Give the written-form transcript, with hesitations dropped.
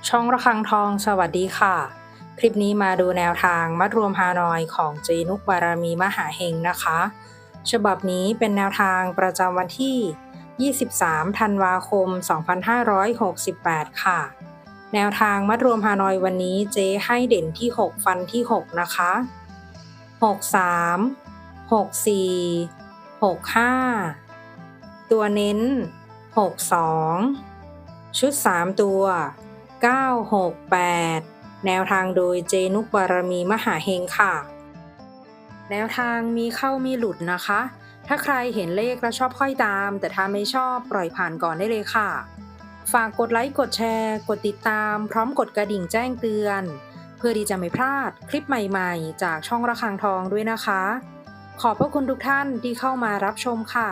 ช่องระฆังทองสวัสดีค่ะคลิปนี้มาดูแนวทางมัดรวมฮานอยของเจนุกบารมีมหาเฮงนะคะฉบับนี้เป็นแนวทางประจำวันที่ 23 ธันวาคม 2568 ค่ะแนวทางมัดรวมฮานอยวันนี้เจให้เด่นที่ 6 ฟันที่ 6 นะคะ63 64 65ตัวเน้น62ชุด3ตัว968แนวทางโดยเจนุกบารมีมหาเฮงค่ะแนวทางมีเข้ามีหลุดนะคะถ้าใครเห็นเลขแล้วชอบค่อยตามแต่ถ้าไม่ชอบปล่อยผ่านก่อนได้เลยค่ะฝากกดไลค์กดแชร์กดติดตามพร้อมกดกระดิ่งแจ้งเตือนเพื่อที่จะไม่พลาดคลิปใหม่ๆจากช่องระฆังทองด้วยนะคะขอบพระคุณทุกท่านที่เข้ามารับชมค่ะ